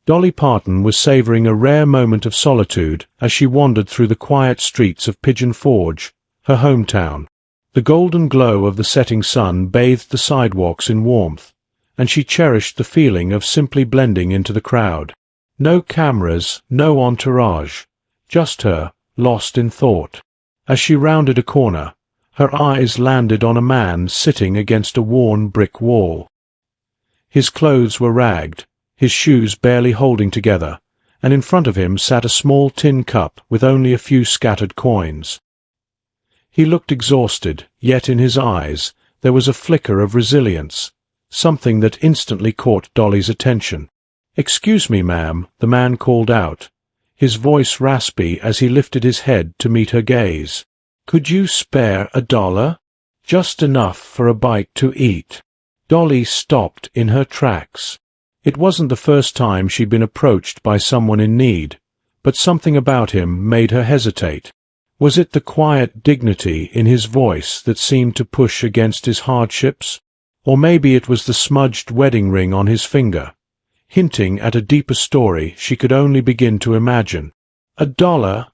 Dolly Parton was savoring a rare moment of solitude as she wandered through the quiet streets of Pigeon Forge, her hometown. The golden glow of the setting sun bathed the sidewalks in warmth, and she cherished the feeling of simply blending into the crowd. No cameras, no entourage, just her, lost in thought. As she rounded a corner, her eyes landed on a man sitting against a worn brick wall. His clothes were ragged, his shoes barely holding together, and in front of him sat a small tin cup with only a few scattered coins. He looked exhausted, yet in his eyes there was a flicker of resilience, something that instantly caught Dolly's attention. "Excuse me, ma'am," the man called out, his voice raspy as he lifted his head to meet her gaze. "Could you spare $1? Just enough for a bite to eat." Dolly stopped in her tracks. It wasn't the first time she'd been approached by someone in need, but something about him made her hesitate. Was it the quiet dignity in his voice that seemed to push against his hardships? Or maybe it was the smudged wedding ring on his finger, hinting at a deeper story she could only begin to imagine. $1,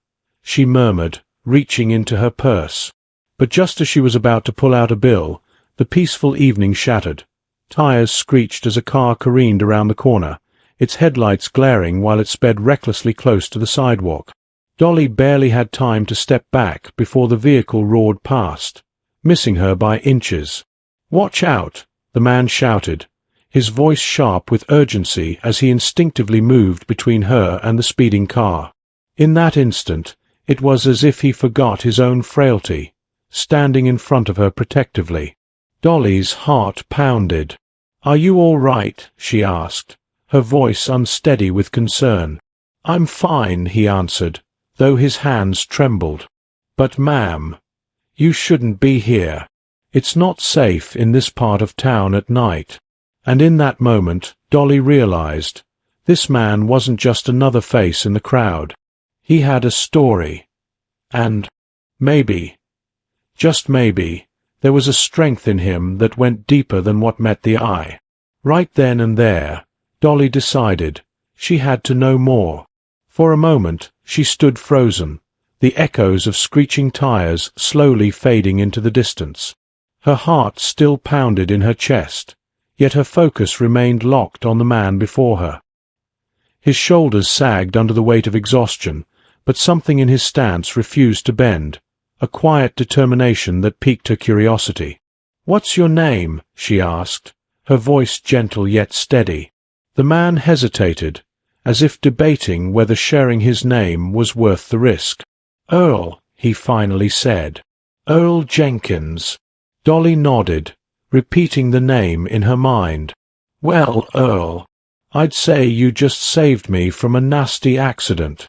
she murmured, reaching into her purse. But just as she was about to pull out a bill, the peaceful evening shattered. Tires screeched as a car careened around the corner, its headlights glaring while it sped recklessly close to the sidewalk. Dolly barely had time to step back before the vehicle roared past, missing her by inches. "Watch out!" the man shouted, his voice sharp with urgency as he instinctively moved between her and the speeding car. In that instant, it was as if he forgot his own frailty, standing in front of her protectively. Dolly's heart pounded. "Are you all right?" she asked, her voice unsteady with concern. "I'm fine," he answered, though his hands trembled. "But ma'am, you shouldn't be here. It's not safe in this part of town at night." And in that moment, Dolly realized, this man wasn't just another face in the crowd. He had a story. And maybe, just maybe, there was a strength in him that went deeper than what met the eye. Right then and there, Dolly decided she had to know more. For a moment, she stood frozen, the echoes of screeching tires slowly fading into the distance. Her heart still pounded in her chest, yet her focus remained locked on the man before her. His shoulders sagged under the weight of exhaustion, but something in his stance refused to bend, a quiet determination that piqued her curiosity. "What's your name?" she asked, her voice gentle yet steady. The man hesitated, as if debating whether sharing his name was worth the risk. "Earl," he finally said. "Earl Jenkins." Dolly nodded, repeating the name in her mind. "Well, Earl, I'd say you just saved me from a nasty accident."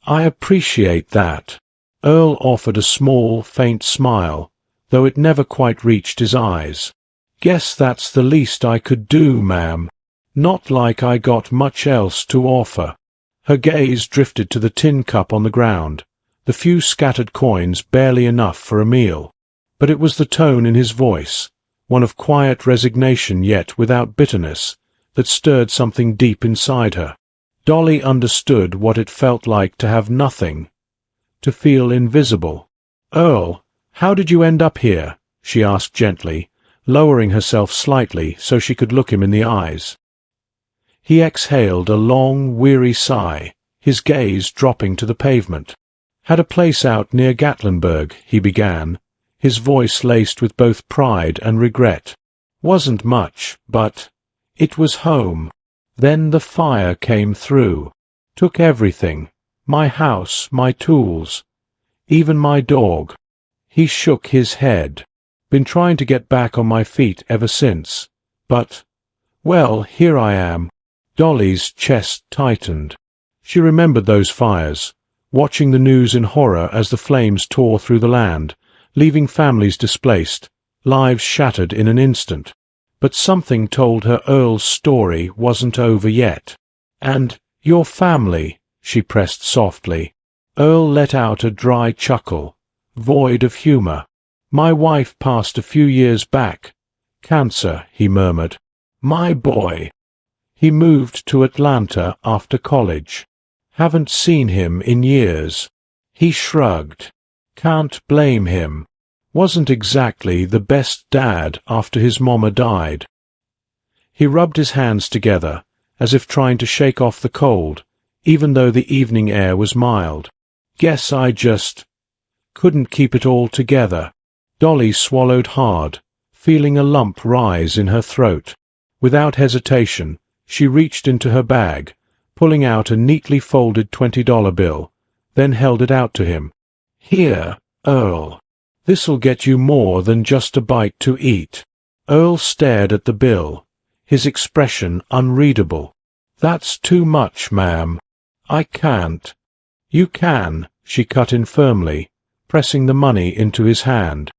"I appreciate that." Earl offered a small, faint smile, though it never quite reached his eyes. "Guess that's the least I could do, ma'am. Not like I got much else to offer." Her gaze drifted to the tin cup on the ground, the few scattered coins barely enough for a meal. But it was the tone in his voice, one of quiet resignation yet without bitterness, that stirred something deep inside her. Dolly understood what it felt like to have nothing, to feel invisible. "Earl, how did you end up here?" she asked gently, lowering herself slightly so she could look him in the eyes. He exhaled a long, weary sigh, his gaze dropping to the pavement. "Had a place out near Gatlinburg," he began, his voice laced with both pride and regret. "Wasn't much, but it was home. Then the fire came through. Took everything. My house, my tools, even my dog." He shook his head. "Been trying to get back on my feet ever since. But, well, here I am." Dolly's chest tightened. She remembered those fires, watching the news in horror as the flames tore through the land, leaving families displaced, lives shattered in an instant. But something told her Earl's story wasn't over yet. "And your family?" she pressed softly. Earl let out a dry chuckle, void of humor. "My wife passed a few years back. Cancer," he murmured. "My boy." He moved to Atlanta after college. Haven't seen him in years. He shrugged. Can't blame him. Wasn't exactly the best dad after his mama died. He rubbed his hands together, as if trying to shake off the cold, even though the evening air was mild. Guess I just couldn't keep it all together. Dolly swallowed hard, feeling a lump rise in her throat. Without hesitation, she reached into her bag, pulling out a neatly folded $20 bill, then held it out to him. Here, Earl. This'll get you more than just a bite to eat. Earl stared at the bill, his expression unreadable. That's too much, ma'am. I can't. You can, she cut in firmly, pressing the money into his hand.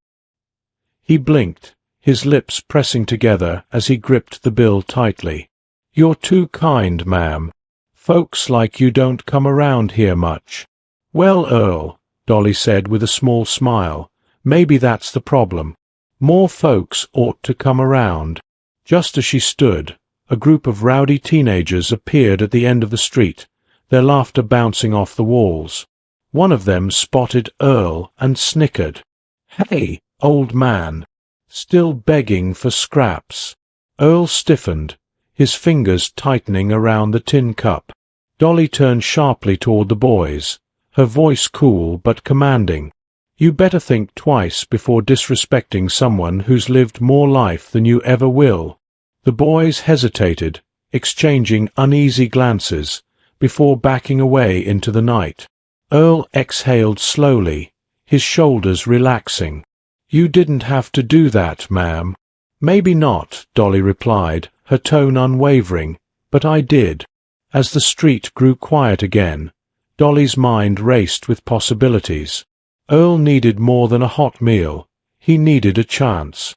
He blinked, his lips pressing together as he gripped the bill tightly. You're too kind, ma'am. Folks like you don't come around here much. Well, Earl, Dolly said with a small smile, maybe that's the problem. More folks ought to come around. Just as she stood, a group of rowdy teenagers appeared at the end of the street, their laughter bouncing off the walls. One of them spotted Earl and snickered. Hey, old man. Still begging for scraps. Earl stiffened, his fingers tightening around the tin cup. Dolly turned sharply toward the boys, her voice cool but commanding. You better think twice before disrespecting someone who's lived more life than you ever will. The boys hesitated, exchanging uneasy glances, before backing away into the night. Earl exhaled slowly, his shoulders relaxing. You didn't have to do that, ma'am. Maybe not, Dolly replied, her tone unwavering, but I did. As the street grew quiet again, Dolly's mind raced with possibilities. Earl needed more than a hot meal. He needed a chance.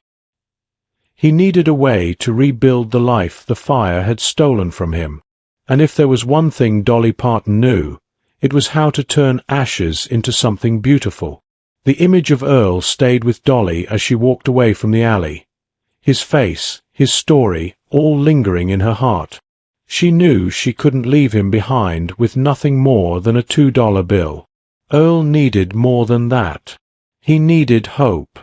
He needed a way to rebuild the life the fire had stolen from him. And if there was one thing Dolly Parton knew, it was how to turn ashes into something beautiful. The image of Earl stayed with Dolly as she walked away from the alley. His face, his story, all lingering in her heart. She knew she couldn't leave him behind with nothing more than a $2 bill. Earl needed more than that. He needed hope.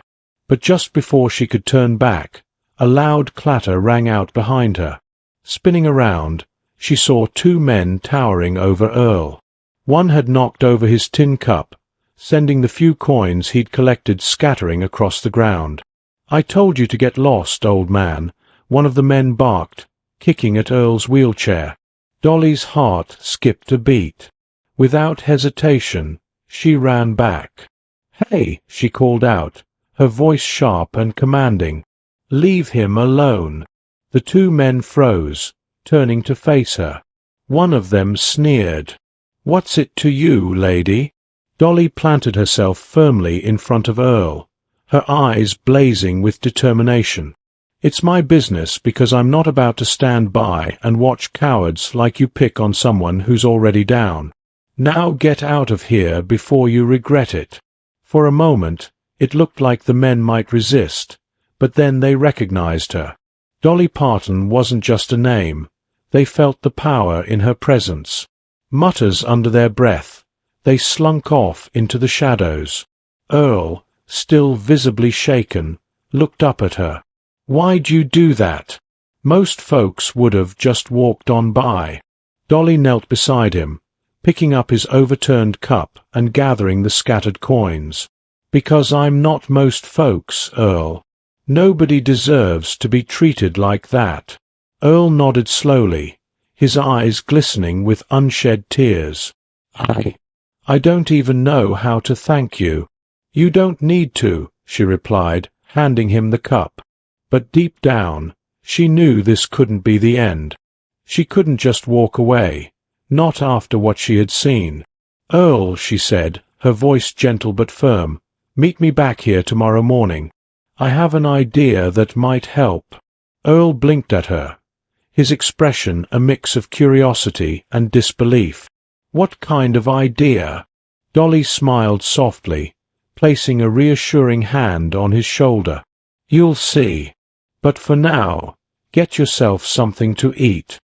But just before she could turn back, a loud clatter rang out behind her. Spinning around, she saw two men towering over Earl. One had knocked over his tin cup, sending the few coins he'd collected scattering across the ground. I told you to get lost, old man, one of the men barked, kicking at Earl's wheelchair. Dolly's heart skipped a beat. Without hesitation, she ran back. Hey, she called out, her voice sharp and commanding. Leave him alone. The two men froze, turning to face her. One of them sneered. What's it to you, lady? Dolly planted herself firmly in front of Earl, her eyes blazing with determination. It's my business because I'm not about to stand by and watch cowards like you pick on someone who's already down. Now get out of here before you regret it. For a moment, it looked like the men might resist, but then they recognized her. Dolly Parton wasn't just a name. They felt the power in her presence. Mutters under their breath, they slunk off into the shadows. Earl, still visibly shaken, looked up at her. Why'd you do that? Most folks would have just walked on by. Dolly knelt beside him, picking up his overturned cup and gathering the scattered coins. Because I'm not most folks, Earl. Nobody deserves to be treated like that. Earl nodded slowly, his eyes glistening with unshed tears. I don't even know how to thank you. You don't need to, she replied, handing him the cup. But deep down, she knew this couldn't be the end. She couldn't just walk away, not after what she had seen. Earl, she said, her voice gentle but firm, meet me back here tomorrow morning. I have an idea that might help. Earl blinked at her, his expression a mix of curiosity and disbelief. What kind of idea? Dolly smiled softly, placing a reassuring hand on his shoulder. You'll see. But for now, get yourself something to eat.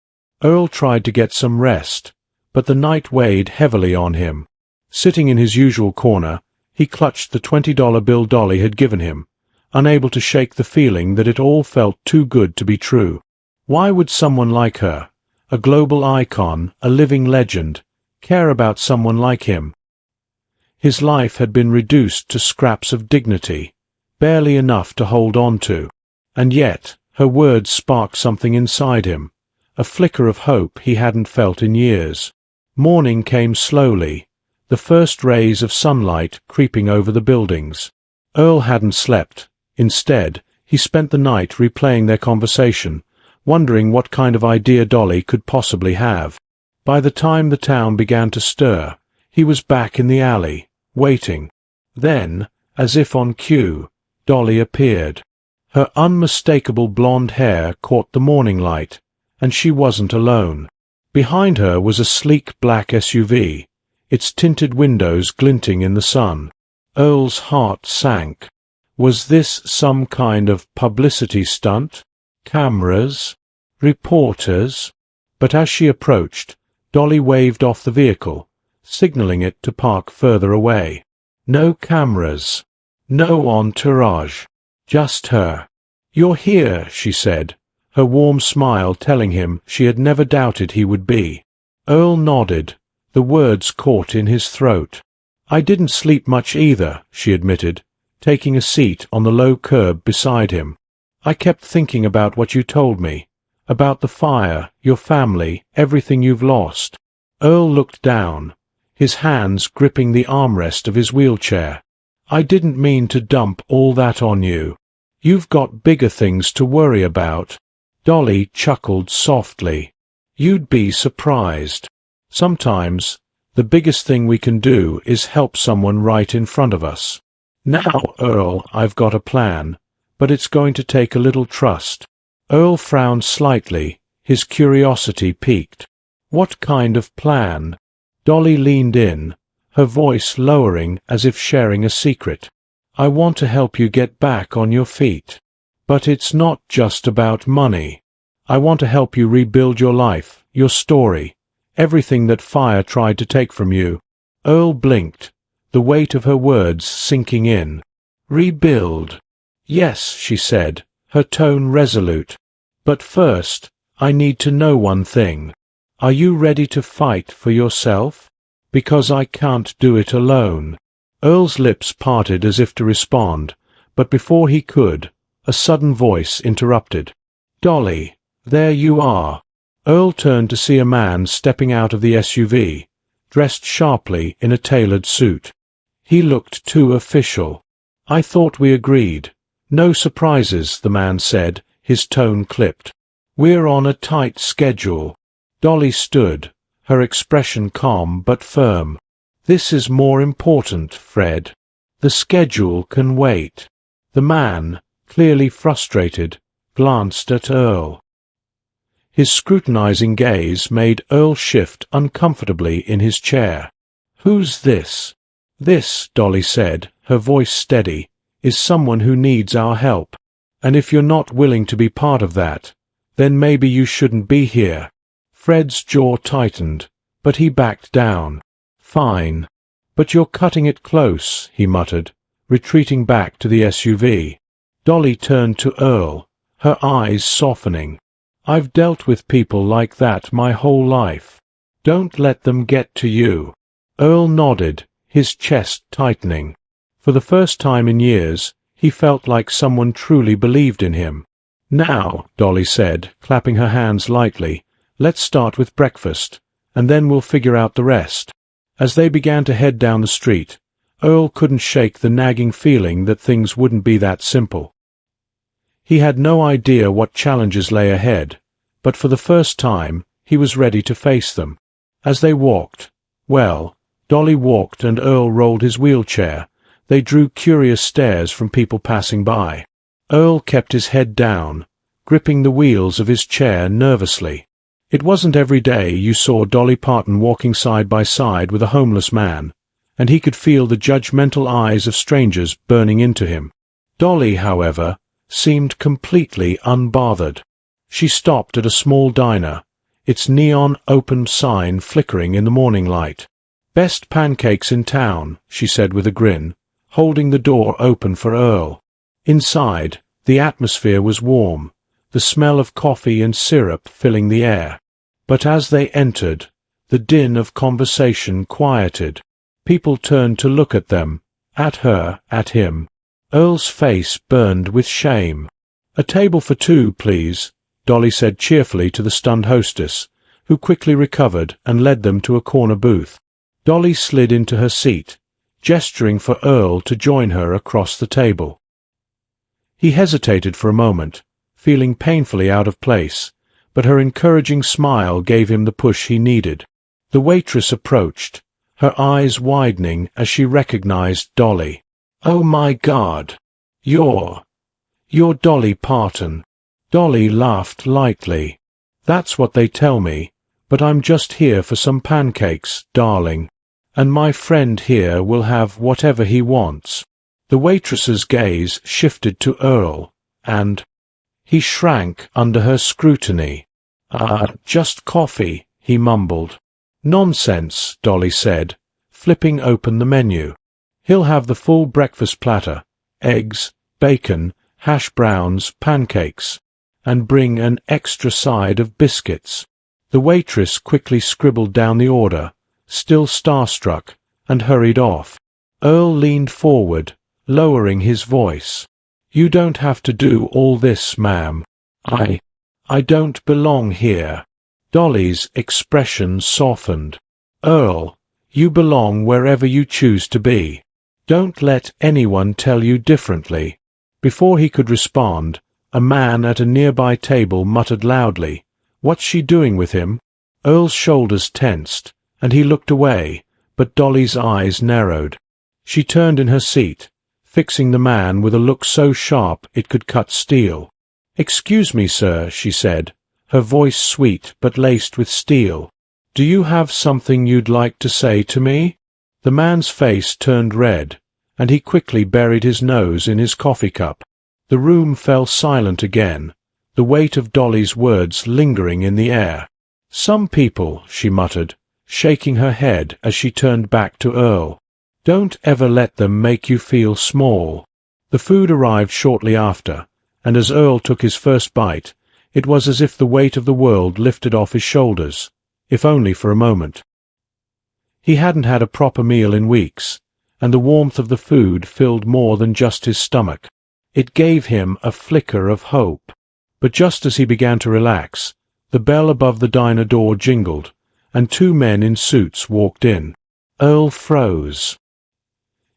Earl tried to get some rest, but the night weighed heavily on him. Sitting in his usual corner, he clutched the $20 bill Dolly had given him, unable to shake the feeling that it all felt too good to be true. Why would someone like her, a global icon, a living legend, care about someone like him? His life had been reduced to scraps of dignity, barely enough to hold on to. And yet, her words sparked something inside him, a flicker of hope he hadn't felt in years. Morning came slowly, the first rays of sunlight creeping over the buildings. Earl hadn't slept. Instead, he spent the night replaying their conversation, wondering what kind of idea Dolly could possibly have. By the time the town began to stir, he was back in the alley, waiting. Then, as if on cue, Dolly appeared. Her unmistakable blonde hair caught the morning light, and she wasn't alone. Behind her was a sleek black SUV, its tinted windows glinting in the sun. Earl's heart sank. Was this some kind of publicity stunt? Cameras? Reporters? But as she approached, Dolly waved off the vehicle, signaling it to park further away. No cameras. No entourage. Just her. "You're here," she said, her warm smile telling him she had never doubted he would be. Earl nodded, the words caught in his throat. "I didn't sleep much either," she admitted, taking a seat on the low curb beside him. "I kept thinking about what you told me, about the fire, your family, everything you've lost." Earl looked down, his hands gripping the armrest of his wheelchair. "I didn't mean to dump all that on you. You've got bigger things to worry about." Dolly chuckled softly. "You'd be surprised. Sometimes, the biggest thing we can do is help someone right in front of us. Now, Earl, I've got a plan, but it's going to take a little trust." Earl frowned slightly, his curiosity piqued. "What kind of plan?" Dolly leaned in, her voice lowering as if sharing a secret. "I want to help you get back on your feet. But it's not just about money. I want to help you rebuild your life, your story, everything that fire tried to take from you." Earl blinked, the weight of her words sinking in. "Rebuild?" "Yes," she said, her tone resolute. "But first, I need to know one thing. Are you ready to fight for yourself? Because I can't do it alone." Earl's lips parted as if to respond, but before he could, a sudden voice interrupted. "Dolly, there you are." Earl turned to see a man stepping out of the SUV, dressed sharply in a tailored suit. He looked too official. "I thought we agreed. No surprises," the man said, his tone clipped. "We're on a tight schedule." Dolly stood, her expression calm but firm. "This is more important, Fred. The schedule can wait." The man, clearly frustrated, glanced at Earl. His scrutinizing gaze made Earl shift uncomfortably in his chair. "Who's this?" "This," Dolly said, her voice steady, "is someone who needs our help. And if you're not willing to be part of that, then maybe you shouldn't be here." Fred's jaw tightened, but he backed down. "Fine. But you're cutting it close," he muttered, retreating back to the SUV. Dolly turned to Earl, her eyes softening. "I've dealt with people like that my whole life. Don't let them get to you." Earl nodded, his chest tightening. For the first time in years, he felt like someone truly believed in him. "Now," Dolly said, clapping her hands lightly, "let's start with breakfast, and then we'll figure out the rest." As they began to head down the street, Earl couldn't shake the nagging feeling that things wouldn't be that simple. He had no idea what challenges lay ahead, but for the first time, he was ready to face them. As they walked, Dolly walked and Earl rolled his wheelchair. They drew curious stares from people passing by. Earl kept his head down, gripping the wheels of his chair nervously. It wasn't every day you saw Dolly Parton walking side by side with a homeless man, and he could feel the judgmental eyes of strangers burning into him. Dolly, however, seemed completely unbothered. She stopped at a small diner, its neon open sign flickering in the morning light. "Best pancakes in town," she said with a grin, holding the door open for Earl. Inside, the atmosphere was warm, the smell of coffee and syrup filling the air. But as they entered, the din of conversation quieted. People turned to look at them, at her, at him. Earl's face burned with shame. "A table for two, please," Dolly said cheerfully to the stunned hostess, who quickly recovered and led them to a corner booth. Dolly slid into her seat, gesturing for Earl to join her across the table. He hesitated for a moment, feeling painfully out of place, but her encouraging smile gave him the push he needed. The waitress approached, her eyes widening as she recognized Dolly. "Oh my God! You're Dolly Parton." Dolly laughed lightly. "That's what they tell me, but I'm just here for some pancakes, darling. And my friend here will have whatever he wants." The waitress's gaze shifted to Earl, and he shrank under her scrutiny. Just coffee," he mumbled. "Nonsense," Dolly said, flipping open the menu. "He'll have the full breakfast platter, eggs, bacon, hash browns, pancakes, and bring an extra side of biscuits." The waitress quickly scribbled down the order, still starstruck, and hurried off. Earl leaned forward, lowering his voice. "You don't have to do all this, ma'am. I don't belong here." Dolly's expression softened. "Earl, you belong wherever you choose to be. Don't let anyone tell you differently." Before he could respond, a man at a nearby table muttered loudly, "What's she doing with him?" Earl's shoulders tensed, and he looked away, but Dolly's eyes narrowed. She turned in her seat, fixing the man with a look so sharp it could cut steel. "Excuse me, sir," she said, her voice sweet but laced with steel. "Do you have something you'd like to say to me?" The man's face turned red, and he quickly buried his nose in his coffee cup. The room fell silent again, the weight of Dolly's words lingering in the air. "Some people," she muttered, shaking her head as she turned back to Earl. "Don't ever let them make you feel small." The food arrived shortly after, and as Earl took his first bite, it was as if the weight of the world lifted off his shoulders, if only for a moment. He hadn't had a proper meal in weeks, and the warmth of the food filled more than just his stomach. It gave him a flicker of hope. But just as he began to relax, the bell above the diner door jingled, and two men in suits walked in. Earl froze.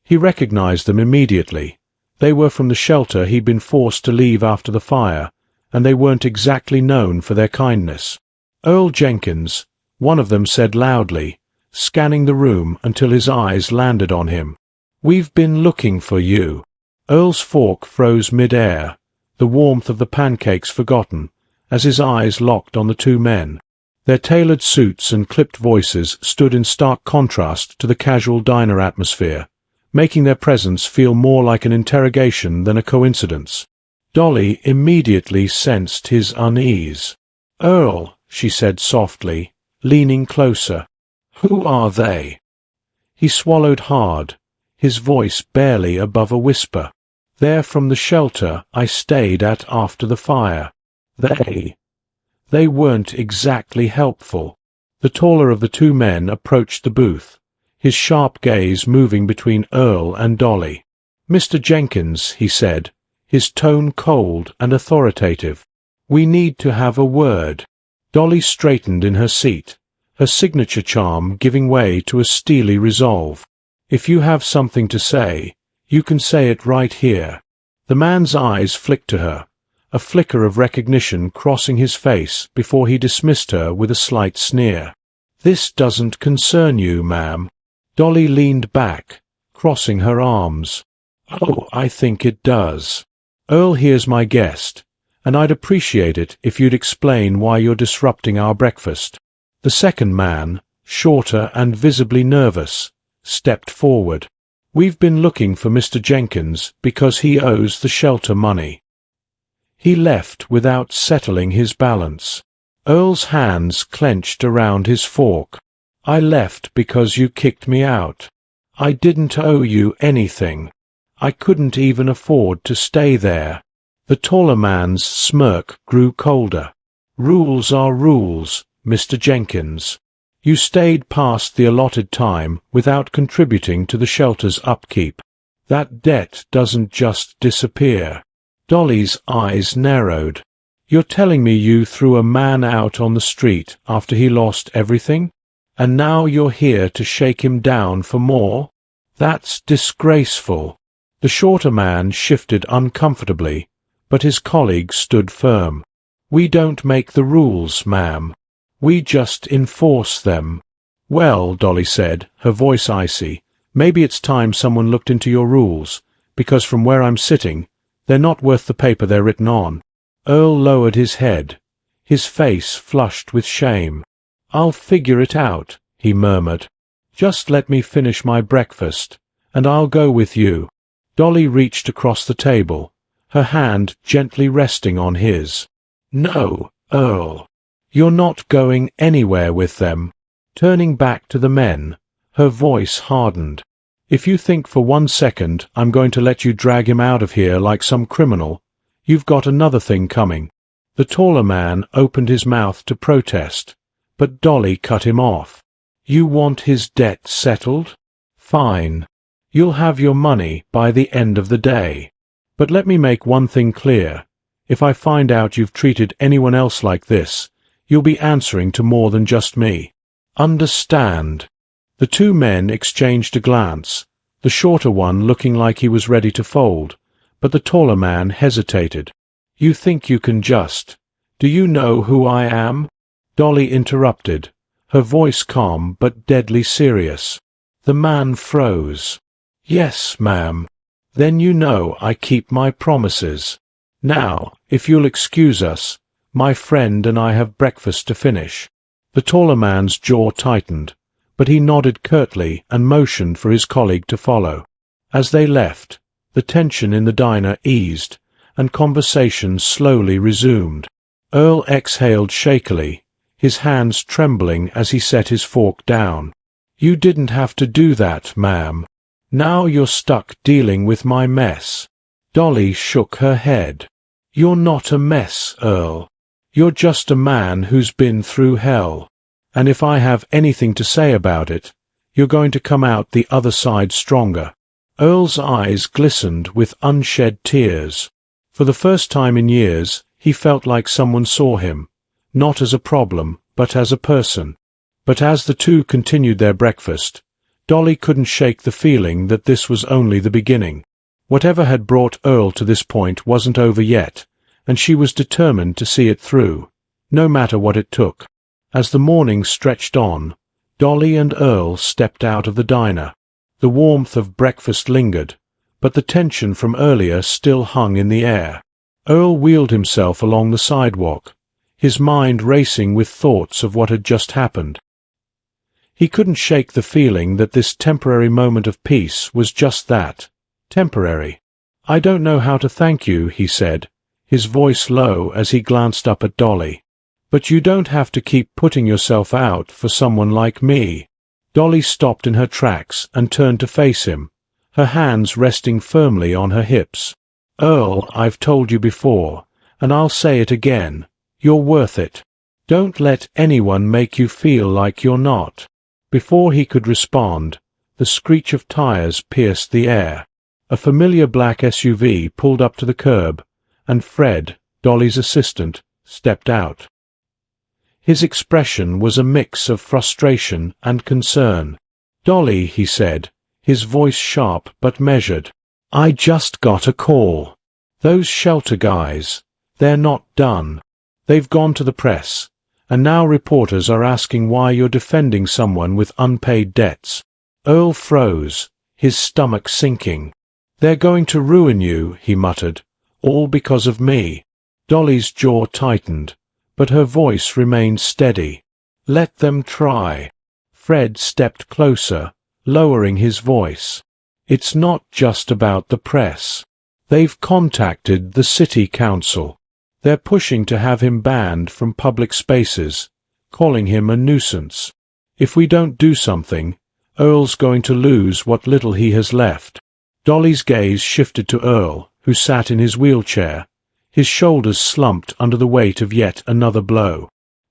He recognized them immediately. They were from the shelter he'd been forced to leave after the fire, and they weren't exactly known for their kindness. "Earl Jenkins," one of them said loudly, scanning the room until his eyes landed on him. "We've been looking for you." Earl's fork froze mid-air, the warmth of the pancakes forgotten, as his eyes locked on the two men. Their tailored suits and clipped voices stood in stark contrast to the casual diner atmosphere, making their presence feel more like an interrogation than a coincidence. Dolly immediately sensed his unease. "Earl," she said softly, leaning closer. "Who are they?" He swallowed hard, his voice barely above a whisper. "They're from the shelter I stayed at after the fire. They weren't exactly helpful." The taller of the two men approached the booth, his sharp gaze moving between Earl and Dolly. "Mr. Jenkins," he said, his tone cold and authoritative, "we need to have a word." Dolly straightened in her seat, her signature charm giving way to a steely resolve. "If you have something to say, you can say it right here." The man's eyes flicked to her, a flicker of recognition crossing his face before he dismissed her with a slight sneer. "This doesn't concern you, ma'am." Dolly leaned back, crossing her arms. "Oh, I think it does. Earl here's my guest, and I'd appreciate it if you'd explain why you're disrupting our breakfast." The second man, shorter and visibly nervous, stepped forward. "We've been looking for Mr. Jenkins because he owes the shelter money." He left without settling his balance. Earl's hands clenched around his fork. I left because you kicked me out. I didn't owe you anything. I couldn't even afford to stay there. The taller man's smirk grew colder. Rules are rules, Mr. Jenkins. You stayed past the allotted time without contributing to the shelter's upkeep. That debt doesn't just disappear. Dolly's eyes narrowed. You're telling me you threw a man out on the street after he lost everything? And now you're here to shake him down for more? That's disgraceful. The shorter man shifted uncomfortably, but his colleague stood firm. We don't make the rules, ma'am. We just enforce them. Well, Dolly said, her voice icy, maybe it's time someone looked into your rules, because from where I'm sitting, they're not worth the paper they're written on. Earl lowered his head. His face flushed with shame. I'll figure it out, he murmured. Just let me finish my breakfast, and I'll go with you. Dolly reached across the table, her hand gently resting on his. No, Earl. You're not going anywhere with them. Turning back to the men, her voice hardened. If you think for 1 second I'm going to let you drag him out of here like some criminal, you've got another thing coming. The taller man opened his mouth to protest, but Dolly cut him off. You want his debt settled? Fine. You'll have your money by the end of the day. But let me make one thing clear. If I find out you've treated anyone else like this, you'll be answering to more than just me. Understand? The two men exchanged a glance, the shorter one looking like he was ready to fold, but the taller man hesitated. You think you can just... Do you know who I am? Dolly interrupted, her voice calm but deadly serious. The man froze. Yes, ma'am. Then you know I keep my promises. Now, if you'll excuse us, my friend and I have breakfast to finish. The taller man's jaw tightened, but he nodded curtly and motioned for his colleague to follow. As they left, the tension in the diner eased, and conversation slowly resumed. Earl exhaled shakily, his hands trembling as he set his fork down. You didn't have to do that, ma'am. Now you're stuck dealing with my mess. Dolly shook her head. You're not a mess, Earl. You're just a man who's been through hell. And if I have anything to say about it, you're going to come out the other side stronger. Earl's eyes glistened with unshed tears. For the first time in years, he felt like someone saw him, not as a problem, but as a person. But as the two continued their breakfast, Dolly couldn't shake the feeling that this was only the beginning. Whatever had brought Earl to this point wasn't over yet, and she was determined to see it through, no matter what it took. As the morning stretched on, Dolly and Earl stepped out of the diner. The warmth of breakfast lingered, but the tension from earlier still hung in the air. Earl wheeled himself along the sidewalk, his mind racing with thoughts of what had just happened. He couldn't shake the feeling that this temporary moment of peace was just that, temporary. I don't know how to thank you, he said, his voice low as he glanced up at Dolly. But you don't have to keep putting yourself out for someone like me. Dolly stopped in her tracks and turned to face him, her hands resting firmly on her hips. Earl, I've told you before, and I'll say it again, you're worth it. Don't let anyone make you feel like you're not. Before he could respond, the screech of tires pierced the air. A familiar black SUV pulled up to the curb, and Fred, Dolly's assistant, stepped out. His expression was a mix of frustration and concern. Dolly, he said, his voice sharp but measured. I just got a call. Those shelter guys, they're not done. They've gone to the press, and now reporters are asking why you're defending someone with unpaid debts. Earl froze, his stomach sinking. They're going to ruin you, he muttered, all because of me. Dolly's jaw tightened, but her voice remained steady. Let them try. Fred stepped closer, lowering his voice. It's not just about the press. They've contacted the city council. They're pushing to have him banned from public spaces, calling him a nuisance. If we don't do something, Earl's going to lose what little he has left." Dolly's gaze shifted to Earl, who sat in his wheelchair, his shoulders slumped under the weight of yet another blow.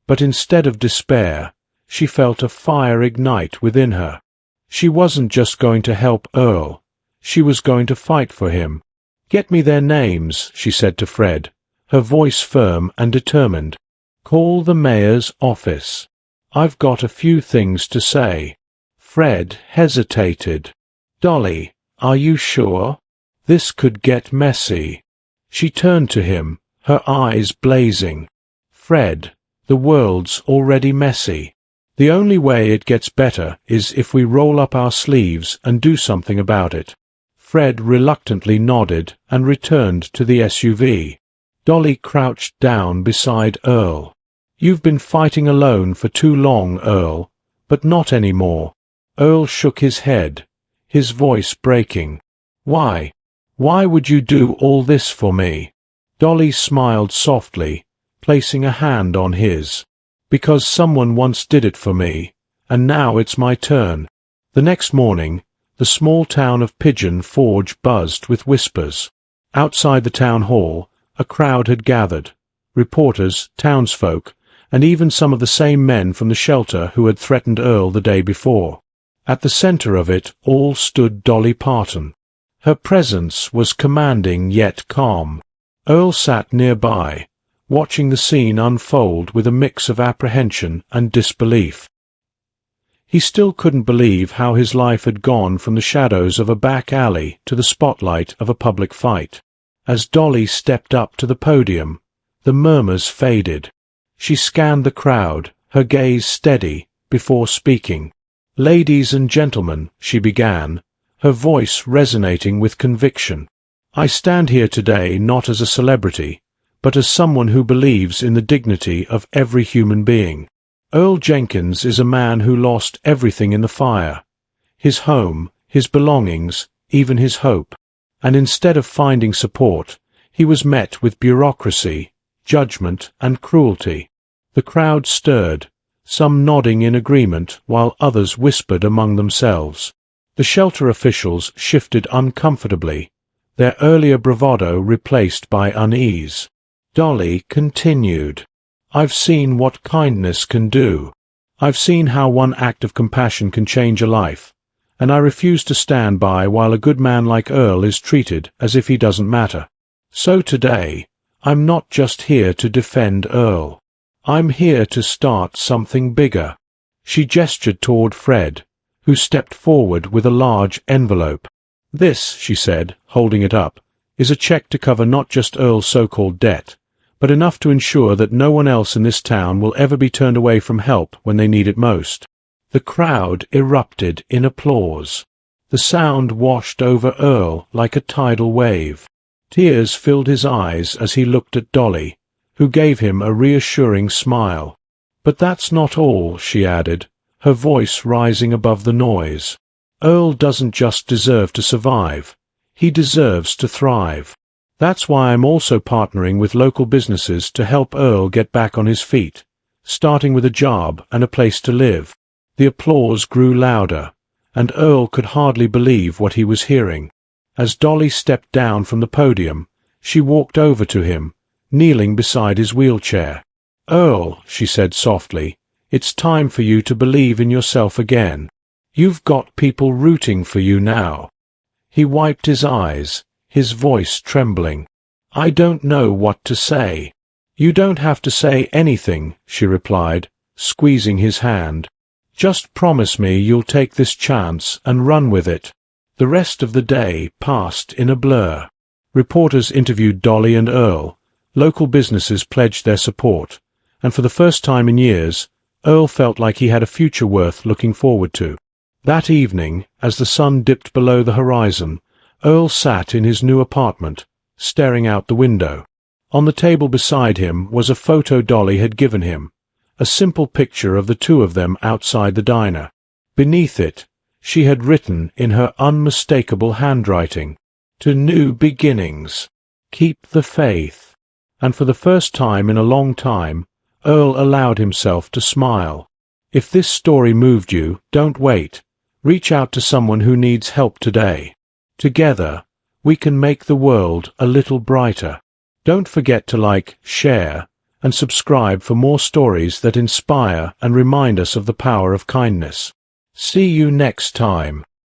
But instead of despair, she felt a fire ignite within her. She wasn't just going to help Earl, she was going to fight for him. "Get me their names," she said to Fred, her voice firm and determined. "Call the mayor's office. I've got a few things to say." Fred hesitated. "Dolly, are you sure? This could get messy." She turned to him, her eyes blazing. "Fred, the world's already messy. The only way it gets better is if we roll up our sleeves and do something about it." Fred reluctantly nodded and returned to the SUV. Dolly crouched down beside Earl. "You've been fighting alone for too long, Earl, but not anymore." Earl shook his head, his voice breaking. "Why? Why would you do all this for me?" Dolly smiled softly, placing a hand on his. "Because someone once did it for me, and now it's my turn." The next morning, the small town of Pigeon Forge buzzed with whispers. Outside the town hall, a crowd had gathered, reporters, townsfolk, and even some of the same men from the shelter who had threatened Earl the day before. At the center of it all stood Dolly Parton. Her presence was commanding yet calm. Earl sat nearby, watching the scene unfold with a mix of apprehension and disbelief. He still couldn't believe how his life had gone from the shadows of a back alley to the spotlight of a public fight. As Dolly stepped up to the podium, the murmurs faded. She scanned the crowd, her gaze steady, before speaking. "Ladies and gentlemen," she began, her voice resonating with conviction. "I stand here today not as a celebrity, but as someone who believes in the dignity of every human being. Earl Jenkins is a man who lost everything in the fire, his home, his belongings, even his hope. And instead of finding support, he was met with bureaucracy, judgment, and cruelty." The crowd stirred, some nodding in agreement while others whispered among themselves. The shelter officials shifted uncomfortably, their earlier bravado replaced by unease. Dolly continued, "I've seen what kindness can do. I've seen how one act of compassion can change a life, and I refuse to stand by while a good man like Earl is treated as if he doesn't matter. So today, I'm not just here to defend Earl. I'm here to start something bigger." She gestured toward Fred, who stepped forward with a large envelope. "This," she said, holding it up, "is a check to cover not just Earl's so-called debt, but enough to ensure that no one else in this town will ever be turned away from help when they need it most." The crowd erupted in applause. The sound washed over Earl like a tidal wave. Tears filled his eyes as he looked at Dolly, who gave him a reassuring smile. "But that's not all," she added, her voice rising above the noise. "Earl doesn't just deserve to survive. He deserves to thrive. That's why I'm also partnering with local businesses to help Earl get back on his feet, starting with a job and a place to live." The applause grew louder, and Earl could hardly believe what he was hearing. As Dolly stepped down from the podium, she walked over to him, kneeling beside his wheelchair. "Earl," she said softly, "it's time for you to believe in yourself again. You've got people rooting for you now." He wiped his eyes, his voice trembling. "I don't know what to say." "You don't have to say anything," she replied, squeezing his hand. "Just promise me you'll take this chance and run with it." The rest of the day passed in a blur. Reporters interviewed Dolly and Earl, local businesses pledged their support, and for the first time in years, Earl felt like he had a future worth looking forward to. That evening, as the sun dipped below the horizon, Earl sat in his new apartment, staring out the window. On the table beside him was a photo Dolly had given him, a simple picture of the two of them outside the diner. Beneath it, she had written in her unmistakable handwriting, "To new beginnings. Keep the faith." and for the first time in a long time, Earl allowed himself to smile. If this story moved you, don't wait. Reach out to someone who needs help today. Together, we can make the world a little brighter. Don't forget to like, share, and subscribe for more stories that inspire and remind us of the power of kindness. See you next time.